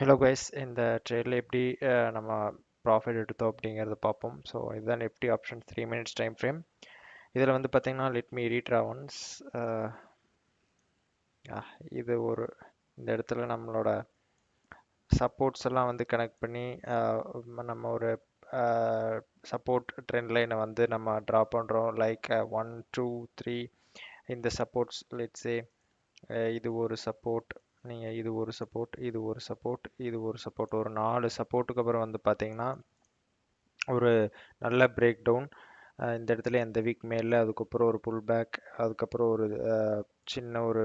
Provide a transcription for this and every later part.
Hello guys, இந்த ட்ரேடில் எப்படி நம்ம ப்ராஃபிட் எடுத்தோம் அப்படிங்கிறத பார்ப்போம். ஸோ இதுதான் Nifty option 3 minutes time frame. இதில் வந்து பார்த்தீங்கன்னா லெட் மீ ரீட்ரா ஒன்ஸ். இது ஒரு இந்த இடத்துல நம்மளோட சப்போர்ட்ஸ் எல்லாம் வந்து கனெக்ட் பண்ணி நம்ம ஒரு சப்போர்ட் ட்ரெண்ட் லைனை வந்து நம்ம ட்ரா பண்ணுறோம். லைக் 1 2 3 இந்த சப்போர்ட்ஸ் லெட்ஸே இது ஒரு சப்போர்ட், நீங்கள் இது ஒரு சப்போர்ட், இது ஒரு சப்போர்ட், இது ஒரு சப்போர்ட், ஒரு 4 சப்போர்ட்டுக்கு அப்புறம் வந்து பார்த்தீங்கன்னா ஒரு நல்ல பிரேக் டவுன். இந்த இடத்துல எந்த வீக் மேலே, அதுக்கப்புறம் ஒரு புல் பேக், அதுக்கப்புறம் ஒரு சின்ன ஒரு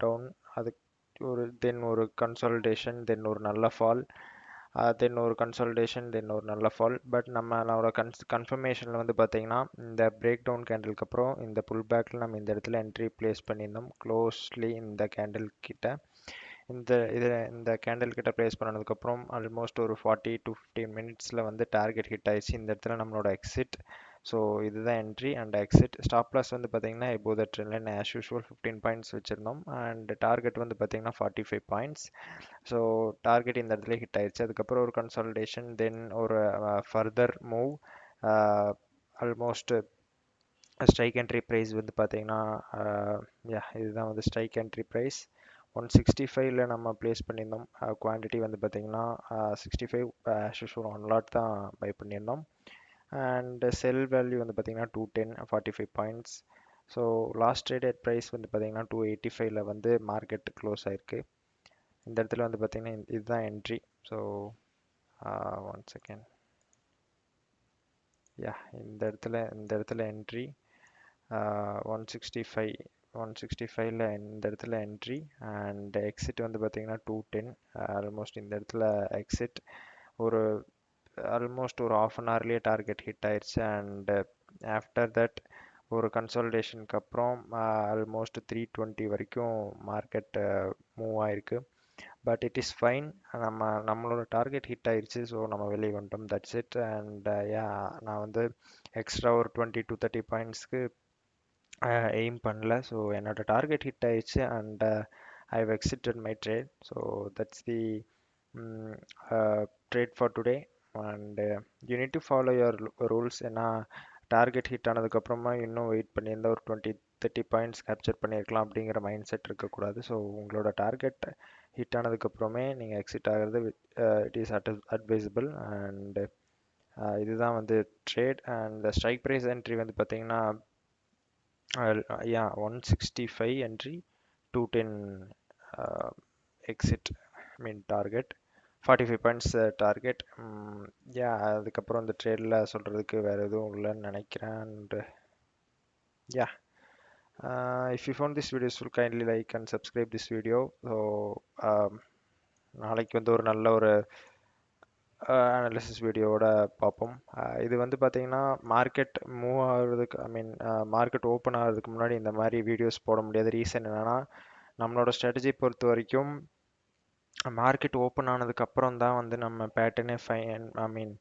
டவுன், அதுக்கு ஒரு தென் ஒரு கன்சாலிடேஷன், தென் ஒரு நல்ல ஃபால், தென் ஒரு கன்சாலிடேஷன், தென் ஒரு நல்ல ஃபால். பட் நம்மளோட கன்ஃபர்மேஷனில் வந்து பார்த்தீங்கன்னா இந்த பிரேக் டவுன் கேண்டிலுக்கு அப்புறம் இந்த புல் பேக்கில் நம்ம இந்த இடத்துல என்ட்ரி பிளேஸ் பண்ணியிருந்தோம் க்ளோஸ்லி இந்த கேண்டில் கிட்ட. இந்த கேண்டில் கிட்ட ப்ளேஸ் பண்ணதுக்கப்புறம் ஆல்மோஸ்ட் ஒரு 40 to 50 மினிட்ஸில் வந்து டார்கெட் ஹிட் ஆயிடுச்சு. இந்த இடத்துல நம்மளோட எக்ஸிட். ஸோ இதுதான் entry and exit. Stop loss வந்து பார்த்தீங்கன்னா இப்போ the trend line as usual 15 points வச்சுருந்தோம் அண்ட் டார்கெட் வந்து பார்த்தீங்கன்னா 45 பாயிண்ட்ஸ். ஸோ டார்கெட் இந்த இடத்துல ஹிட் ஆயிடுச்சு. அதுக்கப்புறம் ஒரு கன்சாலிடேஷன், தென் ஒரு further move. Almost strike entry price வந்து பார்த்தீங்கன்னா இதுதான் வந்து ஸ்ட்ரைக் என்ட்ரி ப்ரைஸ் 165ல நம்ம ப்ளேஸ் பண்ணியிருந்தோம். குவான்டிட்டி வந்து பார்த்தீங்கன்னா 65 ஷூஷூர் 1 லாட் தான் பை பண்ணியிருந்தோம். அண்ட் செல் வேல்யூ வந்து பார்த்தீங்கன்னா 210 45 points. So last traded price வந்து பார்த்தீங்கன்னா 285ல வந்து மார்க்கெட் க்ளோஸ் ஆயிருக்கு. இந்த இடத்துல வந்து பார்த்தீங்கன்னா இதுதான் என்ட்ரி. So one second. இந்த இடத்துல என்ட்ரி 165 165ல இந்த இடத்துல என்ட்ரி அண்ட் எக்ஸிட் வந்து பார்த்தீங்கன்னா 210. ஆல்மோஸ்ட் இந்த இடத்துல எக்ஸிட் ஒரு ஆல்மோஸ்ட் ஒரு ஆஃப் அன் ஹவர்லேயே டார்கெட் ஹிட் ஆயிடுச்சு. அண்ட் ஆஃப்டர் தட் ஒரு கன்சாலிடேஷனுக்கு அப்புறம் ஆல்மோஸ்ட் 320 வரைக்கும் மார்க்கெட் மூவ் ஆயிருக்கு. But it is fine. நம்மளோட டார்கெட் ஹிட் ஆயிடுச்சு. ஸோ நம்ம வெளியே வந்துட்டோம். That's it. அண்ட் நான் வந்து எக்ஸ்ட்ரா ஒரு 20 to 30 பாயிண்ட்ஸ்க்கு எய்ம் பண்ணல. ஸோ என்னோட டார்கெட் ஹிட் ஆயிடுச்சு and I have exited my trade. So that's the trade for today. And you need to follow your rules. ஏன்னா டார்கெட் ஹிட் ஆனதுக்கப்புறமா இன்னும் வெயிட் பண்ணியிருந்தா ஒரு 20 to 30 பாயிண்ட்ஸ் கேப்சர் பண்ணியிருக்கலாம் அப்படிங்கிற மைண்ட் செட் இருக்கக்கூடாது. ஸோ உங்களோட டார்கெட் ஹிட் ஆனதுக்கப்புறமே நீங்கள் எக்ஸிட் ஆகிறது இட் இஸ் அட்வைசபிள். அண்ட் இதுதான் வந்து trade. And strike price entry வந்து பார்த்தீங்கன்னா 165 entry, 210 exit, I mean target, 45 points target. அதுக்கப்புறம் இந்த ட்ரேடில் சொல்கிறதுக்கு வேறு எதுவும் இல்லைன்னு நினைக்கிறேன். And yeah, if you found this video useful, kindly like and subscribe this video. So நாளைக்கு வந்து ஒரு நல்ல ஒரு அனாலிசிஸ் வீடியோவோட பார்ப்போம். இது வந்து பார்த்தீங்கன்னா மார்க்கெட் மூவ் ஆகுறதுக்கு, ஐ மீன் மார்க்கெட் ஓப்பன் ஆகிறதுக்கு முன்னாடி இந்த மாதிரி வீடியோஸ் போட முடியாது. ரீசன் என்னென்னா நம்மளோட ஸ்ட்ராட்டஜி பொறுத்த வரைக்கும் மார்க்கெட் ஓப்பன் ஆனதுக்கு அப்புறம் தான் வந்து நம்ம பேட்டர்னே ஃபைன், ஐ மீன்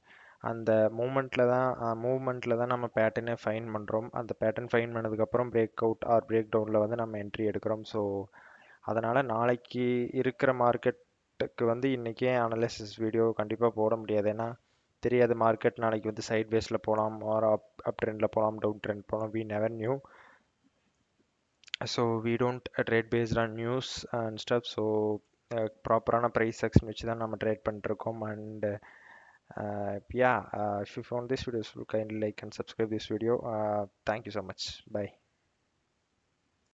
அந்த மூவ்மெண்ட்டில் தான் நம்ம பேட்டர்னே ஃபைன் பண்ணுறோம். அந்த பேட்டர்ன் ஃபைன் பண்ணதுக்கப்புறம் பிரேக் அவுட் ஆர் பிரேக் டவுனில் வந்து நம்ம என்ட்ரி எடுக்கிறோம். ஸோ அதனால் நாளைக்கு இருக்கிற மார்க்கெட்டுக்கு வந்து இன்றைக்கே அனலைசிஸ் வீடியோ கண்டிப்பாக போட முடியாது. ஏன்னா தெரியாது, மார்க்கெட் நாளைக்கு வந்து சைட் வேஸில் போகலாம், ஆர் அப் ட்ரெண்டில் போகலாம், டவுன் ட்ரெண்ட் போகலாம். We never knew. So we don't trade based on news and stuff. So ப்ராப்பரான ப்ரைஸ் செக்ஷன் வச்சு தான் நம்ம ட்ரேட் பண்ணிட்டுருக்கோம். And if you found this video useful, kindly like and subscribe this video. Thank you so much. Bye.